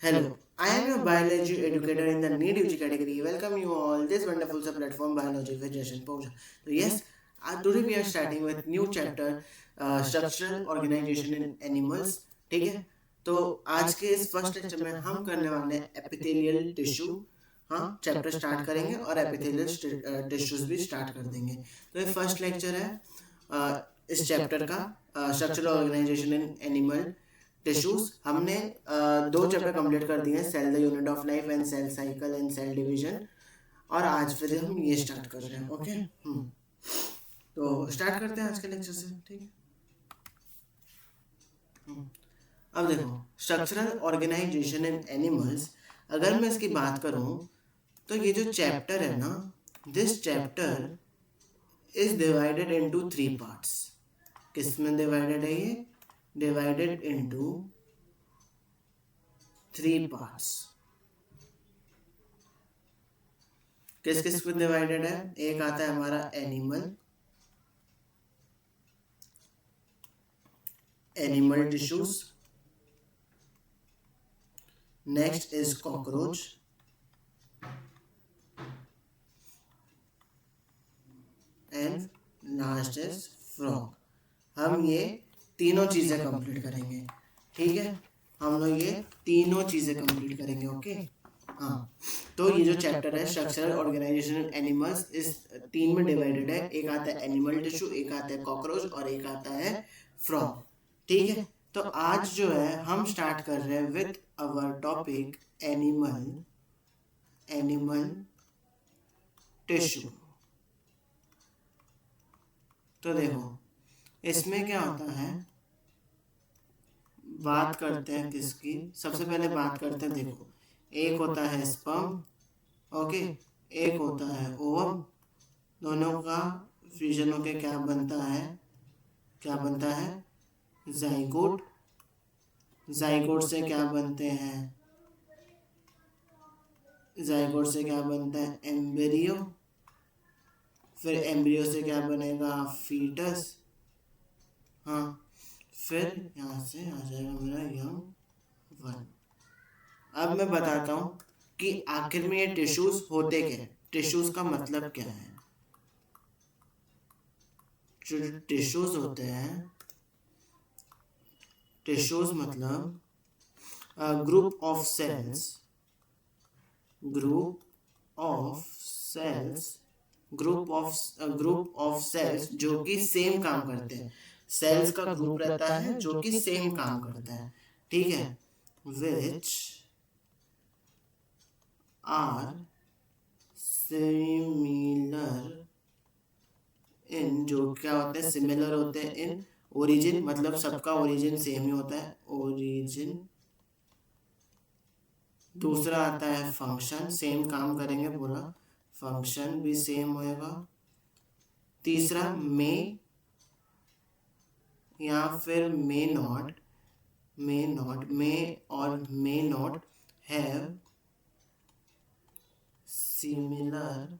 Hello, I am your biology educator in the NEET UG category. Welcome you all this wonderful platform Biology with Jashan Pouja. So yes, today we are starting with new chapter structural organization in animals. ठीक है, तो आज के इस first lecture में हम करने वाले हैं एपिथेलियल टिश्यू। हाँ, चैप्टर स्टार्ट करेंगे और एपिथेलियल टिश्यूज भी स्टार्ट कर देंगे। तो ये फर्स्ट लेक्चर है इस चैप्टर का structural organisation in animal tissues. हमने दो चैप्टर कंप्लीट कर दिए, cell the unit of life and cell cycle and cell division, और आज फिर हम ये स्टार्ट कर रहे हैं। ओके, तो स्टार्ट करते हैं आज के लेक्चर से। ठीक है, अब देखो स्ट्रक्चरल ऑर्गेनाइजेशन इन एनिमल्स। अगर मैं इसकी बात करूं तो ये जो चैप्टर है ना, this chapter is divided into 3 parts. किसमें डिवाइडेड है ये? Divided into 3 parts. किस किस में डिवाइडेड है? एक आता है हमारा animal tissues, next is cockroach, and last is frog. हम ये तीनों चीजें कंप्लीट करेंगे। ठीक है, हम लोग ये तीनों चीजें कंप्लीट करेंगे। ओके, हाँ, तो ये जो चैप्टर है स्ट्रक्चरल ऑर्गेनाइजेशन इन एनिमल्स इस 3 में डिवाइडेड है। एक आता है एनिमल टिश्यू, एक आता है कॉकरोच और एक आता है फ्रॉग। ठीक है, तो आज जो है हम स्टार्ट कर रहे हैं with our topic animal tissue. तो देखो इसमें क्या होता है, बात करते हैं किसकी। सबसे पहले बात करते हैं, देखो एक होता है स्पर्म, ओके, एक होता है ओवम। दोनों का फ्यूजन होके क्या बनता है? जाइगोट। जाइगोट से क्या बनते हैं? जाइगोट से क्या बनता है? एम्ब्रियो। फिर एम्ब्रियो से क्या बनेगा? फीटस। हाँ, फिर यहाँ से आ जाएगा मेरा यंग वन। अब मैं बताता हूँ कि आखिर में ये टिश्यूज होते क्या है, टिश्यूज का मतलब क्या है। जो टिश्यूज होते हैं, टिश्यूज मतलब group of cells, group of cells जो कि सेम काम करते हैं। सेल्स का ग्रुप रहता है जो कि सेम काम करता है। ठीक है, विच आर सिमिलर इन, जो क्या होते हैं? सिमिलर होते हैं इन ओरिजिन, मतलब सबका ओरिजिन सेम ही होता है, ओरिजिन। दूसरा आता है फंक्शन, सेम काम करेंगे, बोला फंक्शन भी सेम होएगा। तीसरा मे या फिर may not have similar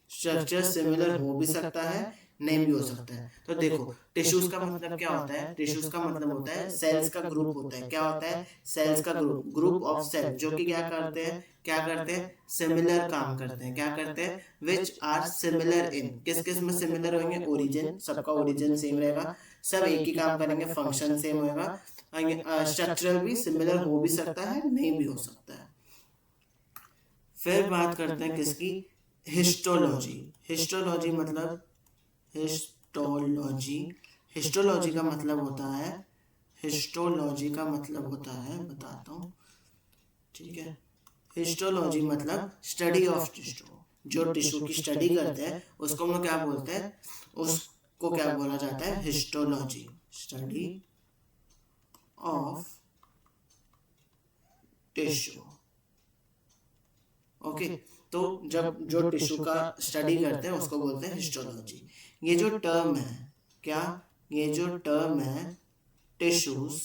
structure similar हो भी सकता है, नहीं भी हो सकता है। तो देखो टिश्यूज का मतलब क्या होता है? टिश्यूज का मतलब होता है सेल्स का ग्रुप होता है। क्या होता है? सेल्स का ग्रुप ऑफ सेल जो कि क्या करते हैं? सिमिलर काम करते हैं। क्या करते हैं? विच आर सिमिलर इन, किस किस में सिमिलर होंगे? ओरिजिन, सबका ओरिजिन सेम रहेगा, सब एक ही काम करेंगे, फंक्शन सेम होगा। स्ट्रक्चरल भी सिमिलर हो भी सकता है, नहीं भी हो सकता है। फिर बात करते हैं किसकी? हिस्टोलॉजी। हिस्टोलॉजी का मतलब होता है, बताता हूँ। ठीक है, हिस्टोलॉजी मतलब स्टडी ऑफ टिश्यू। जो टिश्यू की स्टडी करते हैं उसको हम लोग क्या बोलते हैं? उसको क्या बोला जाता है? Histology, study of tissue. Okay, तो जब जो टिश्यू का स्टडी करते हैं उसको बोलते हैं हिस्टोलॉजी। ये जो टर्म है, क्या ये जो टर्म है टिश्यूज,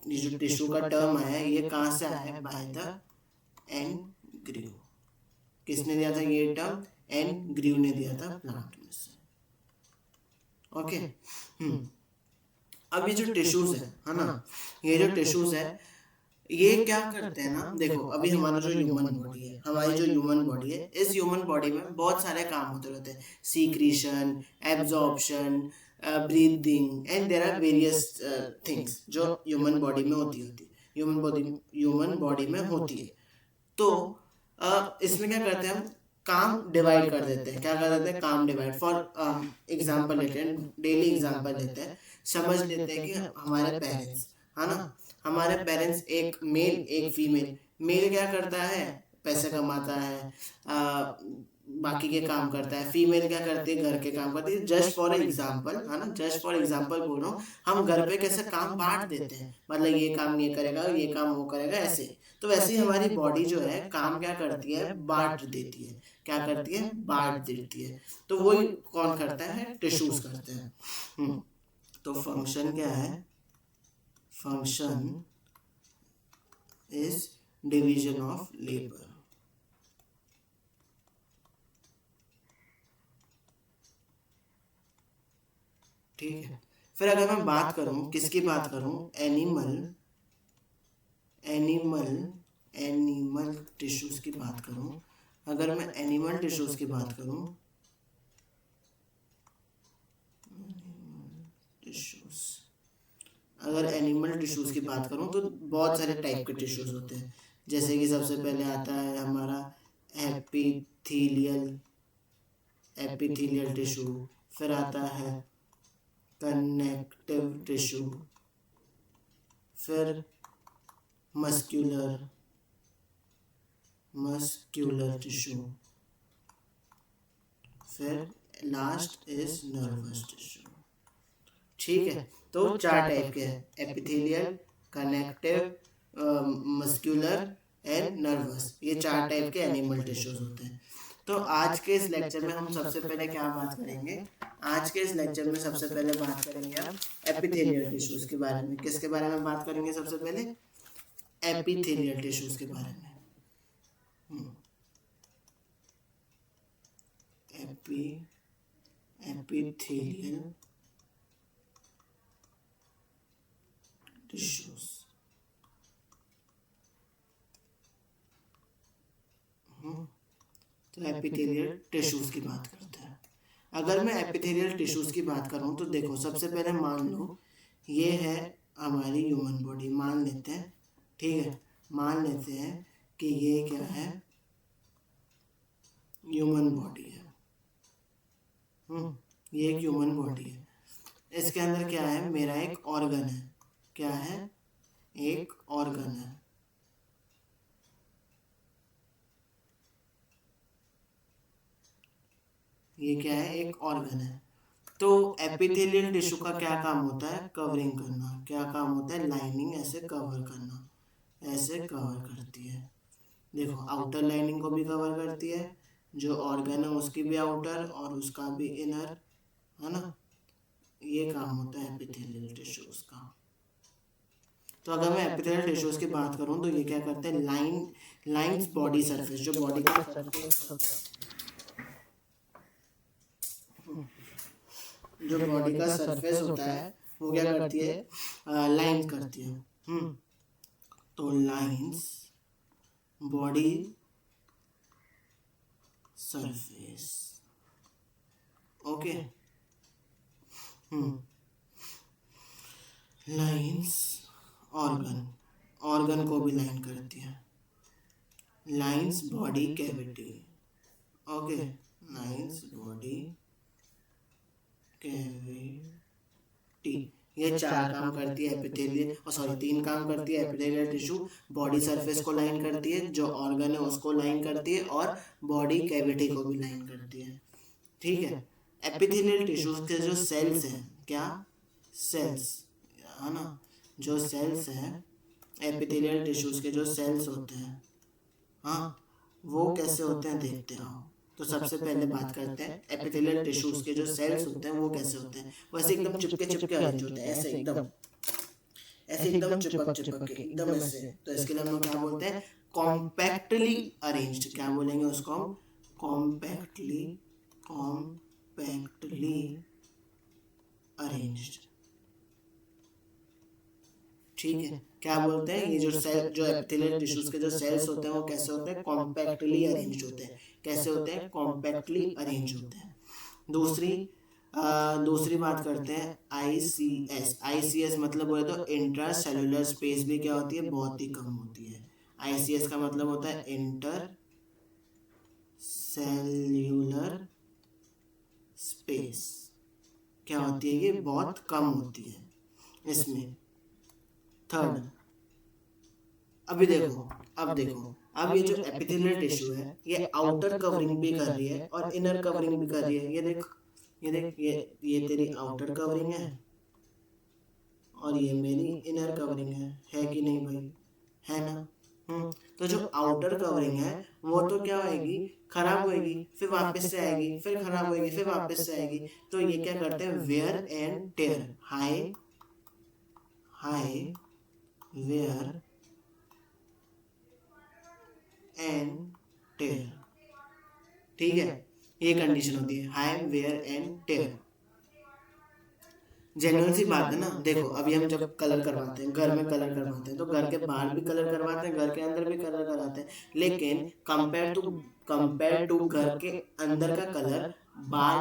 ये जो टिश्यू का टर्म है ये कहाँ से आया है? बाय द एनग्रीव। किसने दिया था ये टर्म? एनग्रीव ने दिया था, प्लांट में से। ओके, अब ये जो टिश्यूज है ना, ये जो टिश्यूज है ये क्या करते हैं ना, देखो अभी हमारा जो ह्यूमन बॉडी है, हमारी जो ह्यूमन बॉडी है, इस ह्यूमन बॉडी में बहुत सारे काम होते रहते हैं, secretion, absorption, breathing, and there are various things जो ह्यूमन बॉडी में होती है, ह्यूमन बॉडी में होती है। तो इसमें क्या करते हैं हम, काम डिवाइड कर देते हैं। क्या कर देते हैं, काम डिवाइड। फॉर एग्जाम्पल लेते हैं, डेली एग्जाम्पल लेते हैं, समझ लेते हैं कि हमारे पेरेंट्स है ना, हमारे पेरेंट्स एक मेल एक फीमेल, मेल क्या करता है, पैसे कमाता है, बाकी के काम करता है, फीमेल क्या करती है, घर के काम करती है। जस्ट फॉर एग्जाम्पल है ना, जस्ट फॉर एग्जाम्पल बोल रहा हूँ, हम घर पे कैसे काम बांट देते हैं, मतलब ये काम ये करेगा, ये काम वो करेगा, ऐसे। तो वैसे ही हमारी बॉडी जो है काम क्या करती है, बांट देती है। क्या करती है, बांट देती है। तो वही कौन करता है, टिश्यूज करते हैं। तो फंक्शन क्या है, function is division of labour. ठीक है। फिर अगर मैं बात करूं, किसकी बात करूं, एनिमल, एनिमल एनिमल टिश्यूज की बात करूं, अगर मैं एनिमल टिश्यूज की बात करूं, टिश्यूज, अगर एनिमल टिश्यूज की बात करूं तो बहुत सारे टाइप के टिश्यूज होते हैं। जैसे कि सबसे पहले आता है हमारा एपिथेलियल, एपिथेलियल टिश्यू, फिर आता है कनेक्टिव टिश्यू, फिर मस्क्यूलर, मस्क्यूलर टिश्यू, फिर लास्ट इज नर्वस टिश्यू। ठीक है। तो चार टाइप के हैं, epithelial, connective, muscular and nervous, ये चार टाइप के एनिमल टिश्यूज होते हैं। तो आज के इस लेक्चर में हम सबसे पहले क्या बात करेंगे, आज के इस लेक्चर में सबसे पहले बात करेंगे हम एपिथेलियल टिश्यूज के बारे में। किसके बारे में बात करेंगे सबसे पहले, एपिथेलियल टिश्यूज के बारे में। Epithelial tissues. तो एपिथेलियल टिश्यूज की बात करते हैं। अगर मैं एपिथेलियल टिश्यूज की बात करूं तो देखो, सबसे पहले मान लो ये है हमारी ह्यूमन बॉडी, मान लेते हैं, ठीक है, मान लेते हैं कि ये क्या है, ह्यूमन बॉडी है। ये एक ह्यूमन बॉडी है। इसके अंदर क्या है, मेरा एक ऑर्गन है। क्या है, एक ऑर्गन है। ये क्या है, एक ऑर्गन है। तो एपिथेलियल टिश्यू का क्या काम होता है, कवरिंग करना। क्या काम होता है, लाइनिंग ऐसे कवर करना, ऐसे कवर करती है। देखो आउटर लाइनिंग को भी कवर करती है, जो ऑर्गन है उसकी भी आउटर और उसका भी इनर, है ना। ये काम होता है एपिथेलियल टिश्यूज का। तो अगर मैं एपिथेलियल टिश्यूज की बात करूं तो ये क्या करते हैं, लाइंस बॉडी सरफेस, जो बॉडी का सरफेस होता है, जो बॉडी का सरफेस होता है वो क्या करती है, लाइन करती है। तो lines body surface, okay. Lines organ, organ को भी लाइन करती है। Lines body cavity, okay, lines body cavity. ये चार काम करती है एपिथेलियल, और सॉरी तीन काम करती है एपिथेलियल टिश्यू। बॉडी सरफेस को लाइन करती है, जो ऑर्गन है उसको लाइन करती है, और बॉडी कैविटी को भी लाइन करती है। ठीक है। एपिथेलियल टिश्यूज के जो सेल्स हैं, क्या सेल्स, है ना, जो सेल्स हैं एपिथेलियल टिश्यूज के जो सेल्स होते हैं, हाँ, वो कैसे होते हैं देखते रहो। तो सबसे पहले बात करते हैं एपिथेलियल टिश्यूज के जो सेल्स होते हैं वो कैसे होते हैं। वैसे एकदम चिपके चिपके अरेंज होते हैं, ऐसे एकदम, ऐसे एकदम चिपक चिपक के एकदम ऐसे। तो इसके लिए हम लोग क्या बोलते हैं, कॉम्पैक्टली अरेंज्ड। क्या बोलेंगे उसको हम, कॉम्पैक्टली, कॉम्पैक्टली अरेंज्ड। ठीक है, क्या बोलते हैं, ये जो सेल, जो एपिथेलियल टिश्यूज के जो सेल्स होते हैं वो कैसे होते हैं, कॉम्पैक्टली अरेंज होते हैं। कैसे होते हैं, कॉम्पैक्टली अरेंज होते हैं। दूसरी दूसरी बात करते हैं आईसीएस। आईसीएस मतलब बोले तो इंट्रा सेलुलर स्पेस भी क्या होती है, बहुत ही कम होती है। आईसीएस का मतलब होता है इंटर सेल्यूलर स्पेस, क्या होती है, ये बहुत कम होती है इसमें। थर्ड, अभी देखो, अब ये जो एपिथेलियल टिश्यू है ये आउटर कवरिंग भी कर रही है और इनर कवरिंग भी कर रही है। ये देख, ये तेरी आउटर कवरिंग है और ये मेरी इनर कवरिंग है कि नहीं भाई, है ना। तो जो आउटर कवरिंग है वो तो क्या होएगी, खराब होएगी, फिर वापस से आएगी, फिर खराब होएगी, फिर वापस से आएगी। तो ये क्या करते हैं, wear and tear, high wear and tear, ठीक है, ये कंडीशन होती है, high wear and tear. General सी बात है ना, देखो अभी हम जब कलर करवाते हैं, घर में कलर करवाते हैं, तो घर के बाहर भी कलर करवाते हैं, घर के अंदर भी कलर कराते हैं, लेकिन कंपेयर टू घर के अंदर का कलर,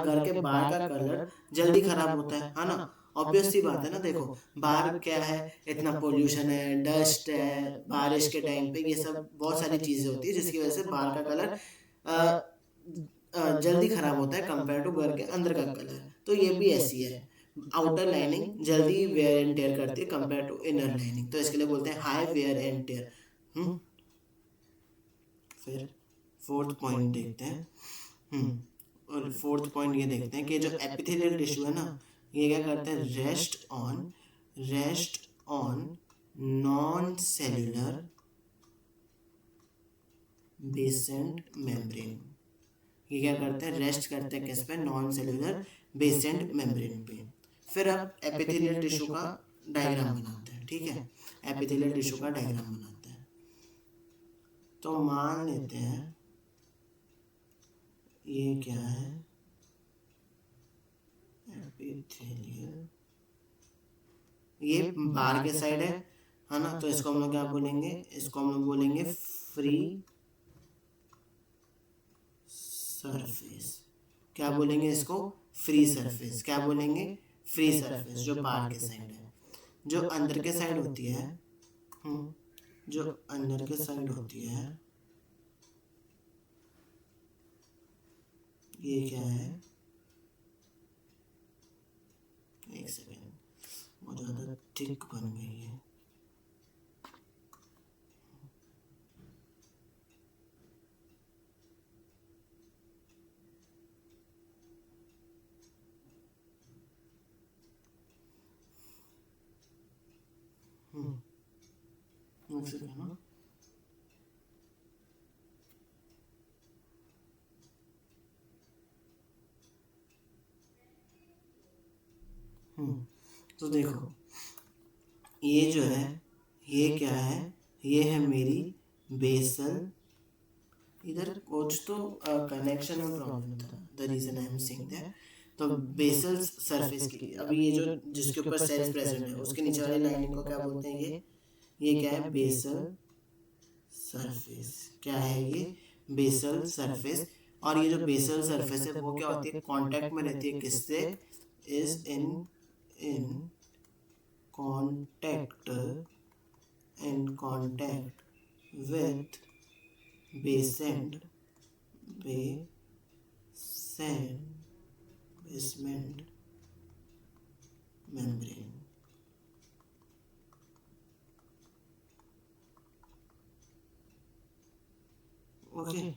घर के बाहर का कलर जल्दी खराब होता है ना। ऑब्वियस सी बात है ना। देखो बाहर क्या है, इतना पोल्यूशन है, डस्ट है, बारिश के टाइम पे ये सब बहुत सारी चीजें होती है जिसकी वजह से बाहर का कलर जल्दी खराब होता है कंपेयर टू घर के अंदर का कलर। तो ये भी ऐसी है, आउटर लाइनिंग जल्दी वेयर एंड टेयर करती है कंपेयर टू इनर लाइनिंग, तो इसके लिए बोलते हैं हाई वेयर एंड टेयर। फिर फोर्थ पॉइंट देखते हैं। और फोर्थ पॉइंट ये देखते हैं कि जो एपिथेलियल टिश्यू है ना, ये क्या करते हैं, rest on non cellular Besant membrane. ये क्या करते हैं, रेस्ट करते हैं किस पे, नॉन सेल्यूलर बेसेंट मेम्ब्रेन पे। फिर अब एपिथेलियल टिश्यू का डायग्राम बनाते हैं, ठीक है, एपिथेलियल टिश्यू का डायग्राम बनाते हैं। तो मान लेते हैं ये क्या है, एपिथेलियल, ये बाहर के साइड है ना, तो इसको हम लोग क्या बोलेंगे, इसको हम लोग बोलेंगे फ्री सरफेस। क्या बोलेंगे इसको, फ्री सरफेस। क्या बोलेंगे, फ्री सरफेस, जो बाहर के साइड है। जो अंदर के साइड होती है, जो अंदर के साइड होती है, ये क्या है, एक सेकेंड, बहुत ज़्यादा थिक बन गई है। एक सेकेंड ना, तो देखो ये जो है, ये क्या है, ये है मेरी बेसल, इधर कुछ तो कनेक्शन में प्रॉब्लम था, the reason I am saying that. तो बेसल सरफेस की, अभी ये जो जिसके ऊपर सेल्स प्रेजेंट है उसके नीचे वाली लाइनिंग को क्या बोलते हैं, ये क्या है, बेसल सरफेस। क्या है ये, बेसल सरफेस। और ये जो बेसल सरफेस है वो क्या होती है, कांटेक्ट में रहती है किससे, is in contact with Besant basement membrane. Okay, है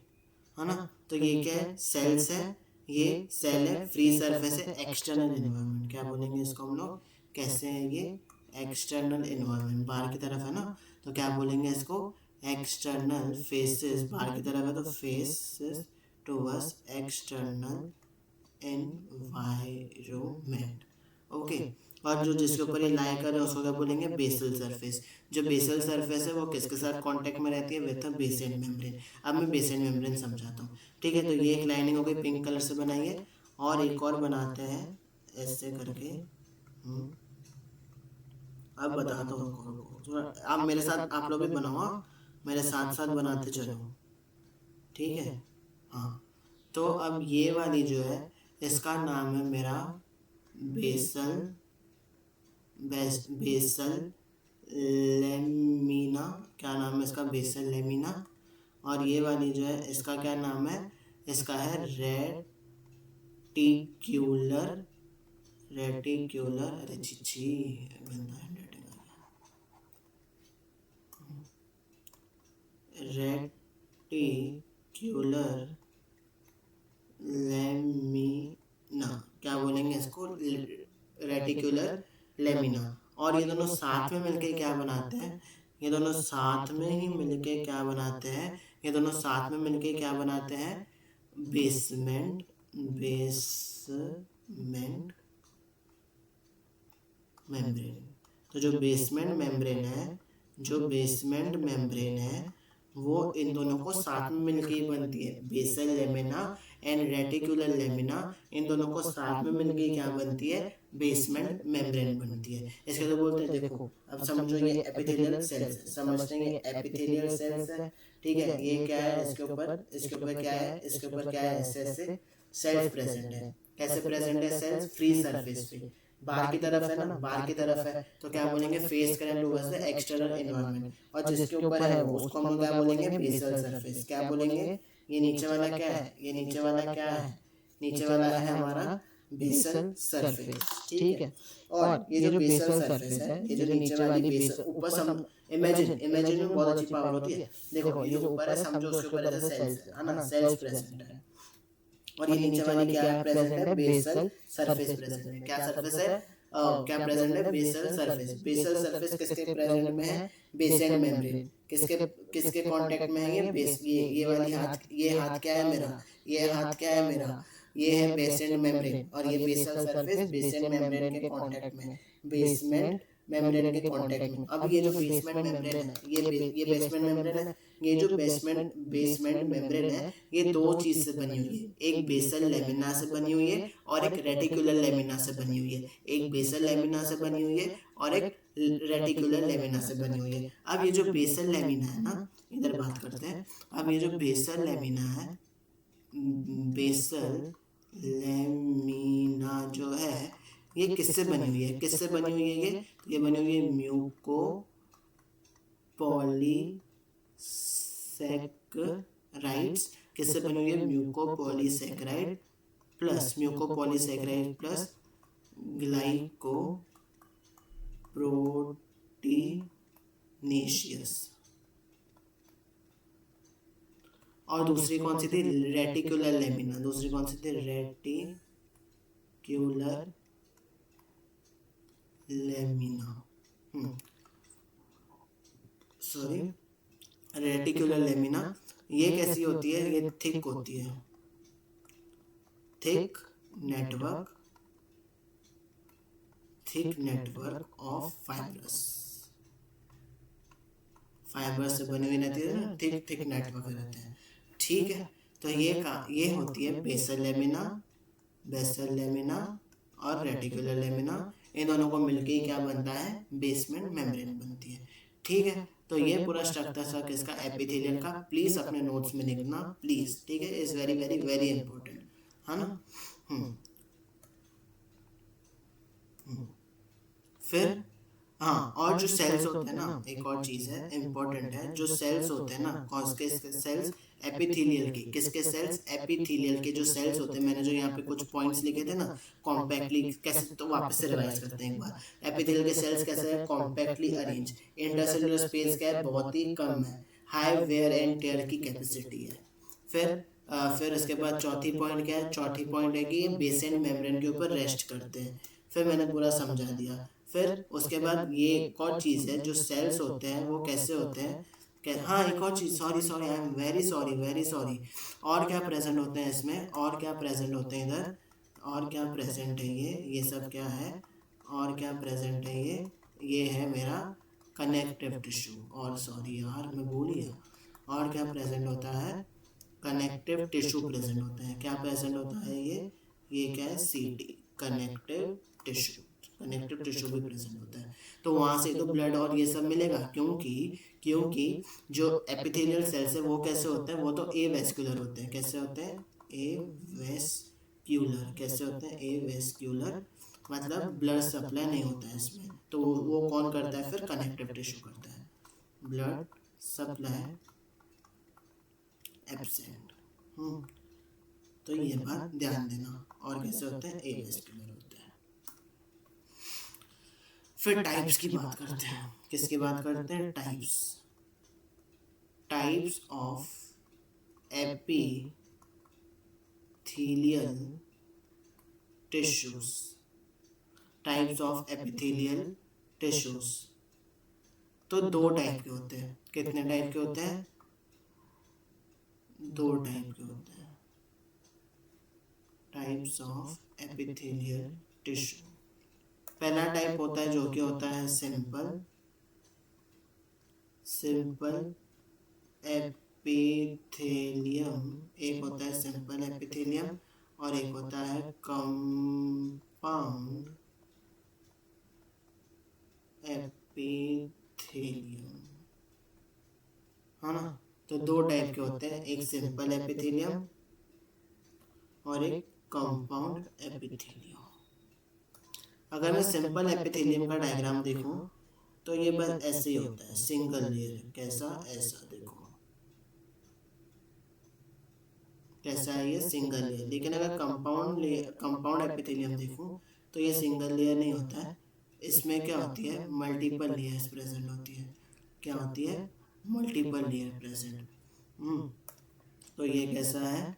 ना। तो ये क्या है, सेल्स है, ये सेल है, फ्री सरफेस है, एक्सटर्नल एनवायरनमेंट। क्या बोलेंगे इसको हम लोग, कैसे है ये, एक्सटर्नल एनवायरनमेंट, बाहर की तरफ है ना, तो क्या बोलेंगे इसको, एक्सटर्नल फेसेस, बाहर की तरफ है तो faces towards external environment. Okay, और जो जिसके ऊपर ये लाई कर रहे हैं उसको क्या बोलेंगे, बेसल सरफेस। जो बेसल सरफेस है वो किसके साथ कांटेक्ट में रहती है, विद बेसेंट मेम्ब्रेन। अब मैं बेसेंट मेम्ब्रेन समझाता हूँ, ठीक है। तो ये एक लाइनिंग हो गई, पिंक कलर से बनाइए, और एक और बनाते हैं ऐसे करके, अब बताता हूँ, रुको थोड़ा आप मेरे साथ, आप लोग भी बनाओ, मेरे साथ साथ बनाते चलो, ठीक है। हाँ, तो अब ये वाली जो है इसका नाम है मेरा बेसल, बेसल लेमिना, क्या नाम है इसका, बेसल लेमिना। और ये वाली जो है इसका क्या नाम है, इसका है रेटिक्यूलर, रेटिक्यूलर, अरे छी गंदा हैंडराइटिंग आ गया, रेटिक्यूलर लेमिना, क्या बोलेंगे इसको, रेटिक्यूलर लेमिना। और ये दोनों साथ में मिलके क्या बनाते हैं, ये दोनों साथ में ही मिलके क्या बनाते हैं, ये दोनों साथ में मिलके क्या बनाते हैं, बेसमेंट, बेसमेंट मेम्ब्रेन। तो जो बेसमेंट मेम्ब्रेन है, जो बेसमेंट मेम्ब्रेन है वो इन दोनों को साथ में मिलके ही बनती है, basal lamina and reticular lamina, इन दोनों को साथ में मिलके क्या बनती है, बेसमेंट मेम्ब्रेन बनती है। इसके तो बोलते हैं, देखो अब समझो ये एपिथेलियल सेल्स, समझते हैं ये एपिथेलियल सेल्स है, ठीक है। ये क्या है, इसके ऊपर, इसके ऊपर क्या है, इसके ऊपर क्या है, ऐसे सेल्फ प्रेजेंट है। कैसे प्रेजेंट है सेल्स, फ्री सरफेस पे, बाहर की तरफ है ना, बाहर की तरफ है, तो क्या बोलेंगे, phase current towards the external environment. और जिसके ऊपर है वो, उसको हम लोग क्या बोलेंगे, बेसल सरफेस। क्या बोलेंगे, ये नीचे वाला क्या है, ये नीचे वाला क्या है, नीचे वाला है हमारा बेसल सरफेस, ठीक है। और ये जो बेसल सरफेस है, ये जो नीचे वाली बेसल, ऊपर सम इमेजिन, इमेजिन में बहुत अच्छी पावर होती है। देखो ये जो ऊपर है, समझो उसके ऊपर ऐसे सेल्स है ना, सेल्स प्रेजेंट है। और ये नीचे वाली क्या है प्रेजेंट है, बेसल सरफेस प्रेजेंट है। क्या सरफेस है, क्या प्रेजेंट है, बेसल सरफेस। बेसल सरफेस किसके प्रेजेंट में है, बेसेंट मेम्ब्रेन। किसके किसके कांटेक्ट में है, ये बेस, ये वाली हाथ, ये हाथ क्या है मेरा, ये हाथ क्या है मेरा, ये है बेसेंट मेम्ब्रेन। और ये बेसल सरफेस बेसेंट मेम्ब्रेन के कांटेक्ट में, बेसमेंट मेम्ब्रेन के कांटेक्ट में। अब ये जो बेसमेंट मेम्ब्रेन है, ये बेसमेंट मेम्ब्रेन है, ये जो बेसमेंट मेम्ब्रेन है, ये दो चीज से बनी हुई है, एक बेसल लेमिना से बनी हुई है और एक रेटिकुलर लेमिना से बनी हुई है। एक बेसल लेमिना से बनी हुई है और एक रेटिकुलर लेमिना से बनी हुई है। अब ये जो बेसल लेमिना है ना, इधर बात करते हैं। अब ये जो बेसल लेमिना है, बेसल लेमिना जो है, ये किससे बनी हुई है, किससे बनी हुई है, ये बनी हुई है म्यूको पॉलीसेक्राइड्स। किससे बनी हुई है, म्यूकोपॉलीसेक्राइड प्लस, म्यूकोपॉलीसेक्राइड प्लस ग्लाइकोप्रोटीनेशियस। और दूसरी कौन सी थी, रेटिकुलर लेमिना। दूसरी कौन सी थी, reticular lamina, sorry, reticular lamina. ये कैसी होती है, ये थिक होती है, thick network, thick network of fibres, fibre से बनी हुई रहती है ना, थिक थिक नेटवर्क रहते हैं, ठीक है। तो ये होती है बेसल लेमिना, बेसल लेमिना और रेटिकुलर लेमिना। इन दोनों को मिलके ही क्या बनता है, बेसमेंट मेम्ब्रेन बनती है, ठीक है। तो ये पूरा स्ट्रक्चर था किसका, एपिथेलियल का। प्लीज अपने नोट्स में लिखना प्लीज, ठीक है, is very very very important, है ना। फिर हाँ, और जो सेल्स होते हैं ना, एक और चीज है इम्पोर्टेंट है, जो सेल्स होते हैं ना, कौन के सेल्स, एपिथेलियल के, किसके सेल्स, एपिथेलियल के जो सेल्स होते हैं। मैंने जो यहाँ पे कुछ पॉइंट्स लिखे थे ना, कॉम्पैक्टली कैसे, तो वापस से रिवाइज करते हैं एक बार। एपिथेलियल के सेल्स कैसे है, कॉम्पैक्टली अरेंज, इंटरसेलुलर स्पेस क्या है, बहुत ही कम है, हाई वेयर एंड टेयर की कैपेसिटी है। फिर उसके बाद चौथी पॉइंट क्या है, चौथी पॉइंट है कि ये बेसेंट मेम्ब्रेन के ऊपर रेस्ट करते हैं। फिर मैंने पूरा समझा दिया। फिर उसके बाद ये एक और चीज़ है, जो सेल्स होते हैं वो कैसे होते हैं, हाँ एक और चीज़, sorry sorry, I am very sorry, very sorry. और क्या प्रेजेंट होते हैं इसमें, और क्या प्रेजेंट होते हैं इधर, और क्या प्रेजेंट है, ये सब क्या है, और क्या प्रेजेंट है, ये है मेरा कनेक्टिव टिश्यू। और सॉरी यार मैं भूल गया, और क्या प्रेजेंट होता है, कनेक्टिव टिश्यू प्रेजेंट होता है। क्या प्रेजेंट होता है, ये क्या है, सीटी, कनेक्टिव टिश्यू, कनेक्टिव टिश्यू भी प्रेजेंट होता है। तो वहाँ से तो ब्लड और ये सब मिलेगा, क्योंकि क्योंकि जो एपिथेलियल सेल्स है वो कैसे होते हैं, वो तो ए वेस्कुलर होते हैं। कैसे होते हैं? ए वेस्क्यूलर। कैसे होते हैं? ए वेस्क्यूलर, मतलब ब्लड सप्लाई नहीं होता है इसमें। तो वो कौन करता है फिर? कनेक्टिव टिश्यू करता है। Blood supply absent. तो ये बात ध्यान देना। और कैसे होते हैं? ए वेस्कुलर होते हैं। फिर टाइप्स की बात करते हैं। किसकी बात करते हैं? Types. Types of epithelial tissues. Types of epithelial tissues. तो दो टाइप के होते हैं। कितने टाइप के होते हैं? दो टाइप के होते हैं। Types of epithelial tissue. पहला टाइप होता है जो कि होता है सिंपल एपिथेलियम। एक होता है सिंपल एपिथेलियम और एक होता है कंपाउंड एपिथेलियम, है ना। तो दो टाइप के होते हैं, एक सिंपल एपिथेलियम और एक कंपाउंड एपिथेलियम। अगर मैं सिंपल एपिथेलियम का डायग्राम देखूं तो ये बस ऐसे ही होता है, सिंगल लेयर। कैसा? ऐसा देखो, कैसा है ये? Single layer. लेकिन अगर कंपाउंड एपिथेलियम देखूं तो ये सिंगल लेयर नहीं होता है। इसमें क्या होती है? मल्टीपल लेयर्स प्रेजेंट होती है। क्या होती है? Multiple layer present. तो ये कैसा है?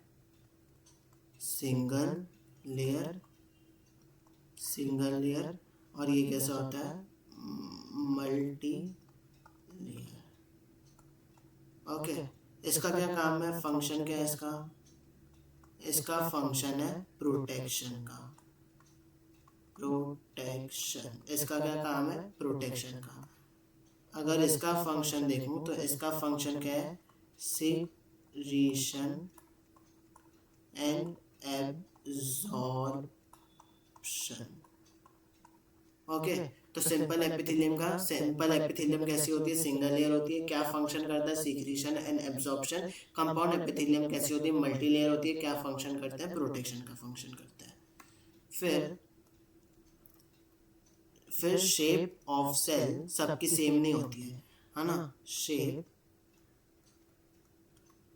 Single layer. Single layer. और ये कैसा होता है? Multi layer. ओके। इसका क्या काम है? फंक्शन क्या है इसका? इसका फंक्शन है प्रोटेक्शन का। प्रोटेक्शन। इसका क्या काम है? प्रोटेक्शन का। अगर इसका फंक्शन देखूं तो इसका फंक्शन क्या है? Secretion and absorption. ओके। तो सिंपल एपिथेलियम कैसी होती है? सिंगल लेयर होती है। क्या फंक्शन करता है? Secretion and absorption. Compound epithelium कैसी होती है? मल्टी लेयर होती है। क्या फंक्शन करता है? प्रोटेक्शन का फंक्शन करता है। फिर शेप ऑफ सेल सबकी सेम नहीं होती है ना। Shape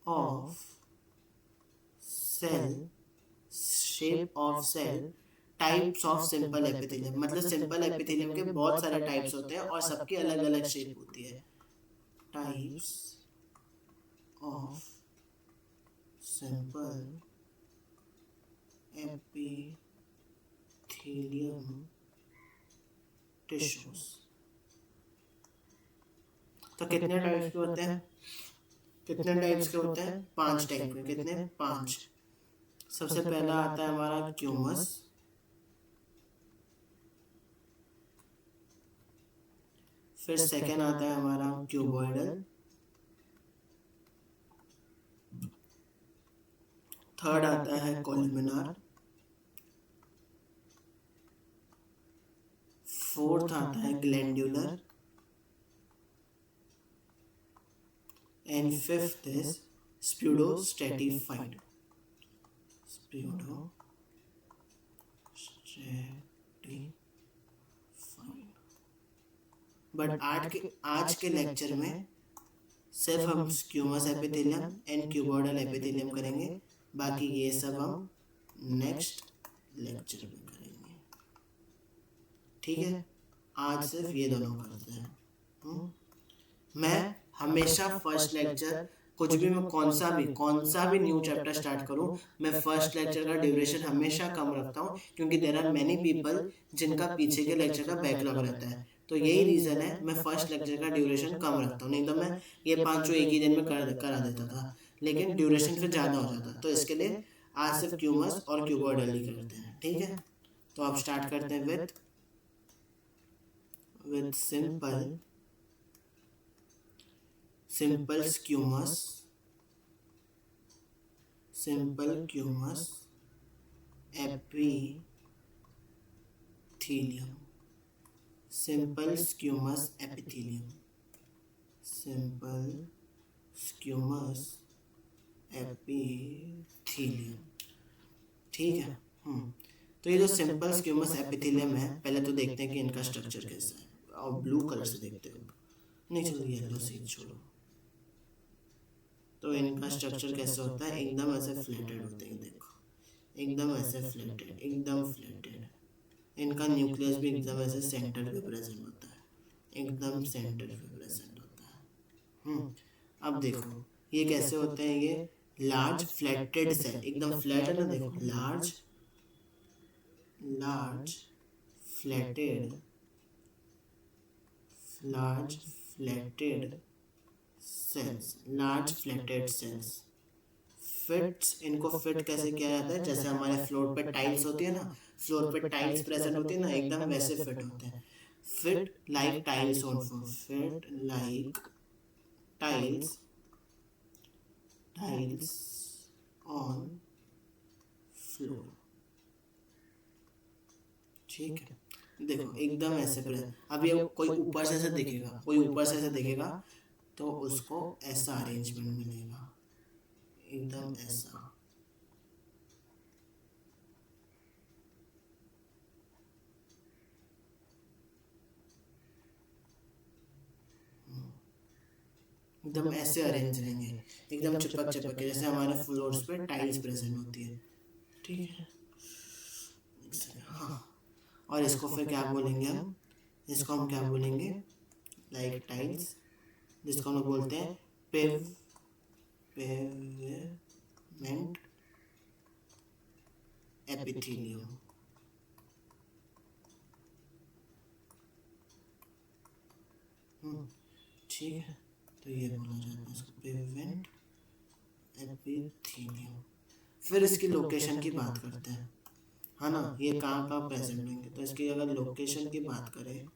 of cell types of simple epithelium, मतलब सिंपल एपिथेलियम के बहुत सारे टाइप्स होते हैं और सबकी अलग अलग शेप होती है। Types of simple epithelium tissues. तो कितने टाइप्स के होते हैं? कितने टाइप्स के होते हैं? 5 टाइप के। कितने? 5। सबसे पहला आता है हमारा क्यूमस। फिर सेकेंड आता है हमारा क्यूबॉइडल। थर्ड आता है कोलुमिनार। फोर्थ आता है glandular and fifth is pseudostratified. But आज के लेक्चर में सिर्फ हम squamous epithelium and cuboidal epithelium करेंगे। बाकी ये सब हम नेक्स्ट लेक्चर में करेंगे। ठीक है, आज सिर्फ ये दोनों करते हैं। मैं हमेशा फर्स्ट लेक्चर, कुछ भी मैं कौन सा भी न्यू चैप्टर स्टार्ट करूं, मैं फर्स्ट लेक्चर का ड्यूरेशन हमेशा कम रखता हूं, क्योंकि देयर आर मेनी पीपल जिनका पीछे के लेक्चर का बैकलॉग रहता है। तो यही रीज़न है मैं फर्स्ट लेक्चर का ड्यूरेशन कम रखता हूँ। नहीं तो मैं ये 5 एक ही दिन में करा देता था, लेकिन ड्यूरेशन फिर ज़्यादा हो जाता। तो इसके लिए आज सिर्फ क्यूमस और क्यूबॉइडल ही करते हैं। ठीक है, तो अब स्टार्ट करते हैं with simple squamous epithelium. Simple squamous epithelium, simple squamous epithelium. ठीक है। तो ये जो सिंपल स्क्यूमस एपिथेलियम है, पहले तो देखते हैं कि इनका स्ट्रक्चर कैसा है, और ब्लू कलर से देखते हो। नहीं चलो येलो से छोड़ो। तो इनका स्ट्रक्चर कैसा होता है, एकदम ऐसे फ्लैटेड होते हैं, देखो एकदम ऐसे फ्लैटेड, एकदम फ्लैटेड। इनका न्यूक्लियस भी एकदम ऐसे सेंटर पे प्रेजेंट होता है, एकदम सेंटर पे प्रेजेंट होता है। अब देखो ये कैसे होते हैं, ये लार्ज फ्लैटेड सेल, एकदम फ्लैट है ना, देखो large flatted, large flatted cells, large flatted cells. Fits, इनको फिट कैसे किया जाता है, जैसे हमारे फ्लोर पे टाइल्स होती है ना, फ्लोर पे टाइल्स प्रेजेंट होती है ना, एकदम वैसे फिट होते हैं। Fit like tiles on floor, fit like tiles, tiles on floor. ठीक है, देखो एकदम ऐसे प्रेजेंट। अब ये कोई ऊपर से ऐसे देखेगा, कोई ऊपर से ऐसे देखेगा तो उसको ऐसा अरेंजमेंट मिलेगा, एकदम ऐसा। एकदम ऐसे अरेंज रहेंगे, एकदम चिपक चिपक के, जैसे हमारे फ्लोर्स पे टाइल्स प्रेजेंट होती है। ठीक है, हाँ। और इसको फिर क्या बोलेंगे हम, इसको हम क्या बोलेंगे, लाइक टाइल्स, जिसको हम बोलते हैं पेवमेंट एपिथेलियम। ठीक है, तो ये बोला जाता है इसको पेवमेंट एपिथेलियम। फिर इसकी लोकेशन की बात करते हैं, है ना, ये कहाँ कहाँ प्रेजेंट होंगे। तो इसकी अगर लोकेशन की बात करें,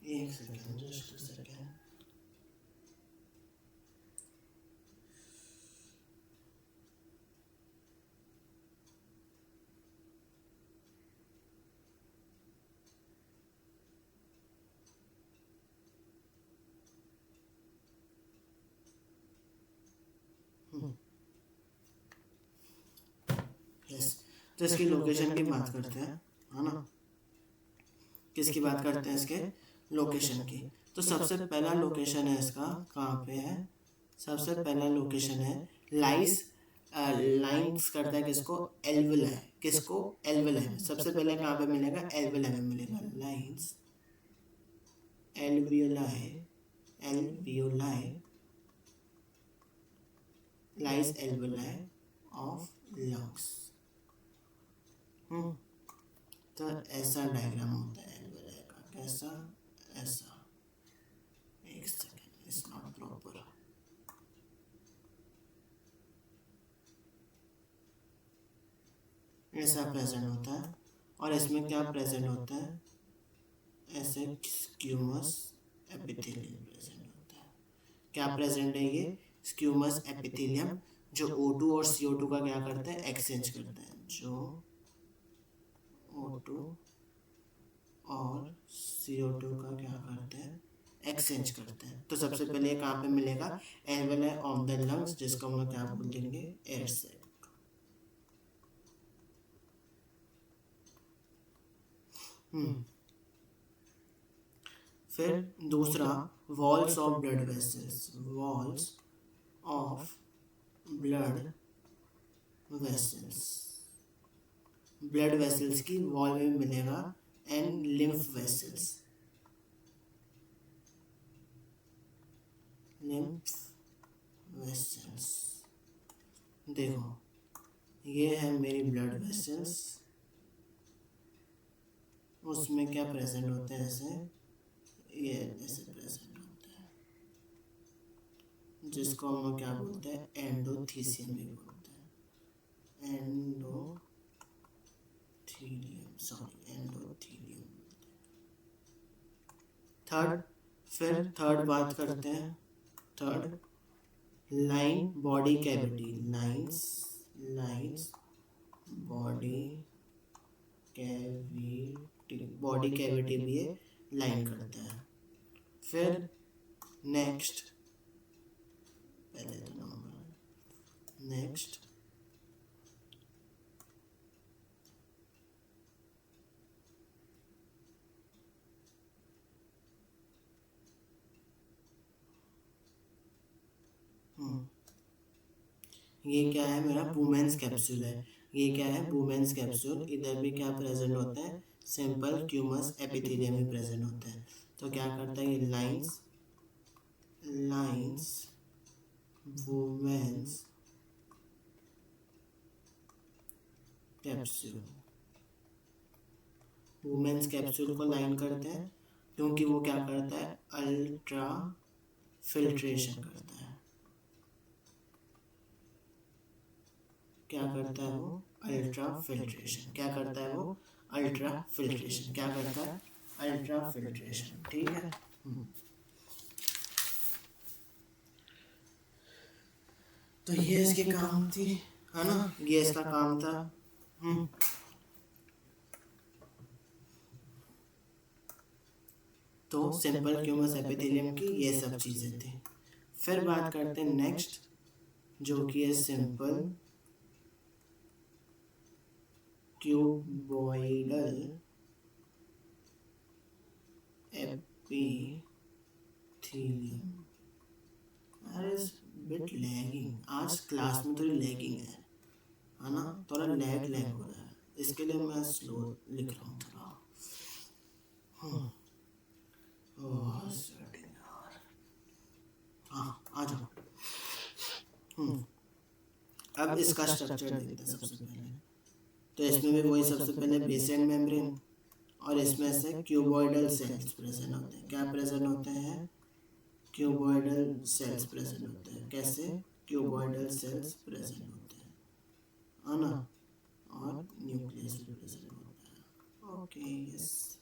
एक सेकेंड, जस्ट सेकेंड। यस, तो इसकी लोकेशन की बात करते हैं, है ना, किसकी बात करते हैं, इसके लोकेशन की। तो सबसे पहला लोकेशन है इसका, कहाँ पे है, सबसे पहला लोकेशन है लाइस, लाइंस करता है किसको, एल्विलाई, किसको, एल्विलाई में। सबसे पहले कहाँ पे मिलेगा, एल्विलाई में मिलेगा, lines alveoli, alveoli, lines alveoli of lungs. तो ऐसा डायग्राम होता है एल्वियोलाई का, कैसा, ऐसा। एक सेकेंड, इट्स नॉट प्रॉपर। ऐसा प्रेजेंट होता है, और इसमें क्या प्रेजेंट होता है, ऐसे स्क्यूमस एपिथेलियम प्रेजेंट होता है। क्या प्रेजेंट है ये, स्क्यूमस एपिथेलियम, जो O2 और CO2 का क्या करते हैं, एक्सचेंज करते हैं, जो O2 और CO2 का क्या करते हैं, एक्सचेंज करते हैं। तो सबसे पहले कहाँ पे मिलेगा, एल्वियोलाई ऑफ द लंग्स, जिसको हम लोग क्या बोल देंगे, एयर सैक। फिर दूसरा, walls of blood vessels, walls of blood vessels, blood vessels की वॉल में मिलेगा, and lymph vessels, lymph vessels. देखो ये है मेरी ब्लड वेसल्स, उसमें क्या प्रेजेंट होते हैं, ऐसे ये ऐसे प्रेजेंट होता है, जिसको हम लोग क्या बोलते हैं, एंडोथीसियम भी बोलते हैं, एंडोथीलियम, सॉरी एंडोथीलियम। थर्ड, फिर थर्ड बात करते हैं, third, line body cavity, lines, lines body cavity body cavity भी ये लाइन करता है। फिर नेक्स्ट, पहले तो नंबर, नेक्स्ट ये क्या है, मेरा बुमेंस कैप्सूल है। ये क्या है, बुमेंस कैप्सूल। इधर भी क्या प्रेजेंट होता है, सिंपल क्यूमस एपिथेलियम ही प्रेजेंट होता है। तो क्या करता है ये lines, lines Bowman's capsule, Bowman's capsule को लाइन करते हैं क्योंकि वो क्या करता है, अल्ट्रा फिल्ट्रेशन करता है। क्या करता है वो, अल्ट्रा फिल्ट्रेशन। क्या करता है वो, अल्ट्रा फिल्ट्रेशन। क्या करता है, अल्ट्रा फिल्ट्रेशन। ठीक है। तो ये इसके काम थी, है ना, ये इसका काम था। तो सिंपल क्यूमस एपिथेलियम की ये सब चीजें थी। फिर बात करते हैं नेक्स्ट, जो कि है सिंपल क्यूबॉइडल एपिथेलियम। अरे बिट लैगिंग, आज क्लास में थोड़ी लैगिंग है ना, थोड़ा लैग हो रहा है, इसके लिए मैं स्लो लिख रहा हूँ थोड़ा। हाँ आ जाओ। अब इसका स्ट्रक्चर देखते हैं सबसे पहले। तो इसमें भी वही, सबसे पहले बेसेंट मेम्ब्रेन, और इसमें से क्यूबॉइडल सेल्स प्रेजेंट होते हैं। क्या प्रेजेंट होते हैं, क्यूबॉइडल सेल्स प्रेजेंट होते हैं। कैसे, क्यूबॉइडल सेल्स प्रेजेंट होते हैं, है ना, और न्यूक्लियस भी प्रेजेंट होता है। Okay yes.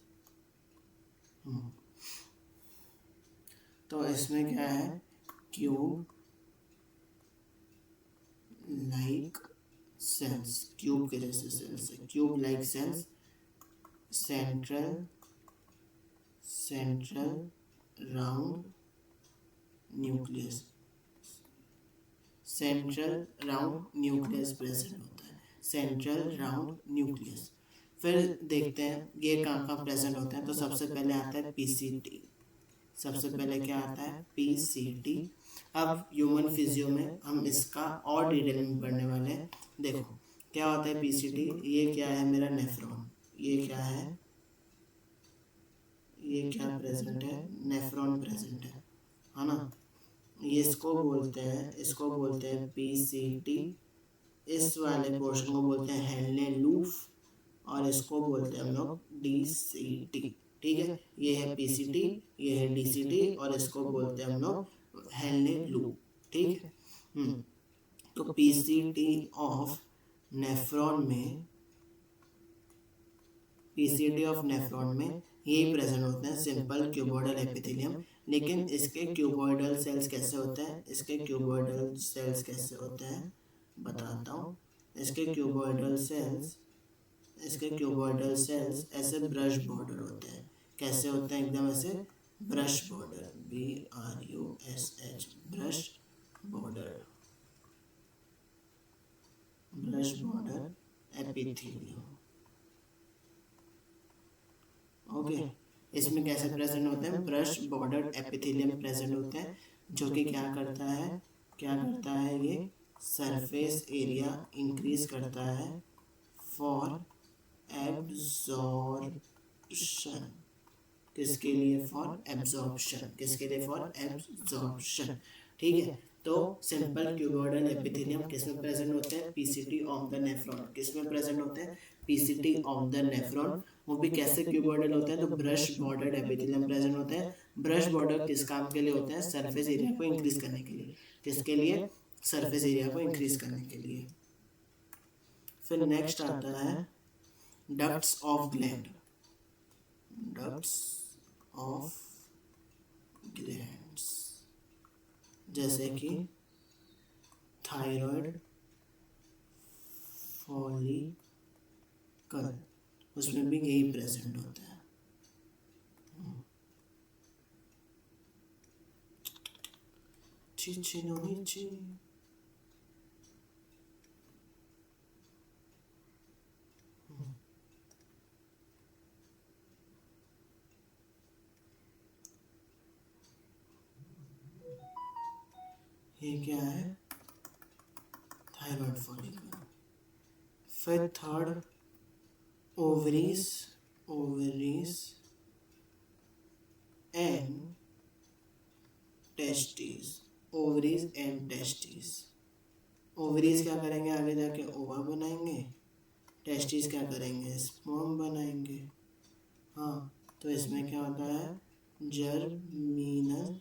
तो इसमें क्या है, क्यूब लाइक सेल्स, क्यूब के जैसे सेल्स है, cube like cells, central round nucleus, central round nucleus present होता है, सेंट्रल राउंड न्यूक्लियस। फिर देखते हैं ये कहाँ कहाँ प्रेजेंट होते हैं। तो सबसे पहले आता है पीसीटी। सबसे पहले क्या आता है, पीसीटी। अब ह्यूमन फिजियो में हम इसका और डिटेल में पढ़ने वाले हैं। देखो क्या होता है पीसीटी। ये क्या है, मेरा नेफ्रॉन। ये क्या है, ये क्या प्रेजेंट है, नेफ्रॉन प्रेजेंट है ना। ये इसको बोलते हैं पीसीटी। इस वाले पोर्शन को बोलते हैं हेलने लूफ, और इसको बोलते हैं हम लोग डीसीटी। ठीक है, ये है पीसीटी, ये है डीसीटी, और इसको बोलते हैं हम लोग हेलने लूप। ठीक है। तो पीसीटी ऑफ नेफ्रॉन में, पीसीटी ऑफ नेफ्रॉन में यही प्रेजेंट होते हैं, सिंपल क्यूबॉइडल एपिथेलियम। लेकिन इसके क्यूबॉइडल सेल्स कैसे होते हैं, इसके क्यूबॉइडल सेल्स कैसे होते हैं बताता हूँ। इसके क्यूबॉइडल सेल्स ऐसे ब्रश बॉर्डर होते हैं। कैसे होते हैं, एकदम ऐसे brush border, BRUSH, brush border, brush border epithelium. Okay, इसमें कैसे प्रेजेंट होते हैं, ब्रश बॉर्डर एपिथेलियम प्रेजेंट होते हैं, जो कि क्या करता है ये सरफेस एरिया इंक्रीज करता है फॉर एब्जॉर्प्शन। किसके लिए, फॉर एब्जॉर्प्शन। किसके लिए, फॉर एब्जॉर्प्शन। ठीक है। तो सिंपल क्यूबॉइडल एपिथेलियम किसमें प्रेजेंट होते हैं, पीसीटी ऑफ द नेफ्रॉन। किसमें प्रेजेंट होते हैं, पीसीटी ऑफ द नेफ्रॉन। वो भी कैसे क्यूबॉइडल होते हैं, तो ब्रश बॉर्डर एपिथेलियम प्रेजेंट होते हैं। ब्रश बॉर्डर किस काम के लिए होते हैं, सरफेस एरिया को इंक्रीज करने के लिए। किसके लिए, सरफेस एरिया को इंक्रीज करने के लिए। फिर नेक्स्ट आता है ducts of gland, ducts of glands, जैसे कि थायराइड फॉलिकल, उसमें भी यही प्रेजेंट होता है। ची नो ची। ये क्या है? Thyroid follicle. फिर third ovaries and testis. Ovaries and testis. Ovaries क्या करेंगे आगे जाके? ओवा बनाएंगे। टेस्टिस क्या करेंगे? स्पर्म बनाएंगे। हाँ, तो इसमें क्या होता है? Germinal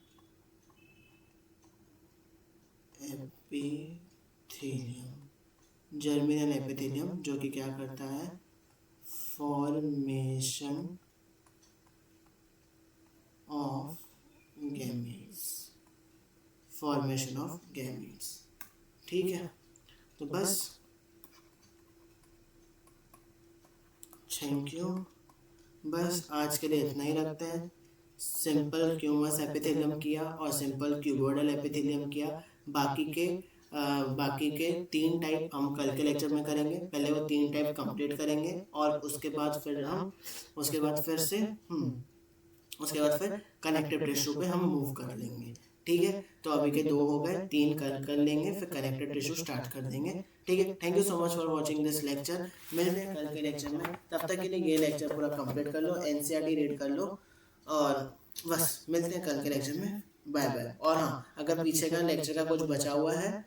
epithelium. जर्मिनल एपिथेलियम जो कि क्या करता है? Formation of gametes. Formation of gametes. ठीक है, तो बस थैंक यू। बस आज के लिए इतना ही रखते हैं। सिंपल क्यूमस एपिथेलियम किया और सिंपल क्यूबोइडल एपिथेलियम किया। बाकी के 3 टाइप हम कल के लेक्चर में करेंगे। पहले वो 3 टाइप कंप्लीट करेंगे और उसके बाद फिर कनेक्टिव टिश्यू पे हम मूव कर लेंगे। ठीक है, तो अभी के 2 हो गए, 3 कर लेंगे, फिर कनेक्टिव टिश्यू स्टार्ट कर देंगे। ठीक है, thank you so much for watching this lecture. मिलते हैं कल के लेक्चर में। तब तक के लिए ये लेक्चर पूरा कंप्लीट कर लो, एनसीईआरटी रीड कर लो और बस मिलते हैं कल के लेक्चर में। Bye bye. और हाँ, अगर पीछे का लेक्चर का कुछ बचा हुआ है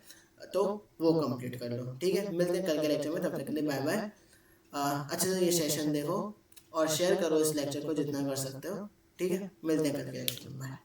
तो वो कंप्लीट कर लो। ठीक है, मिलते हैं कल के लेक्चर में। तब तक के लिए बाय बाय। अच्छे से ये सेशन देखो और शेयर करो इस लेक्चर को जितना कर सकते हो। ठीक है, मिलते हैं कल के लेक्चर में। बाय।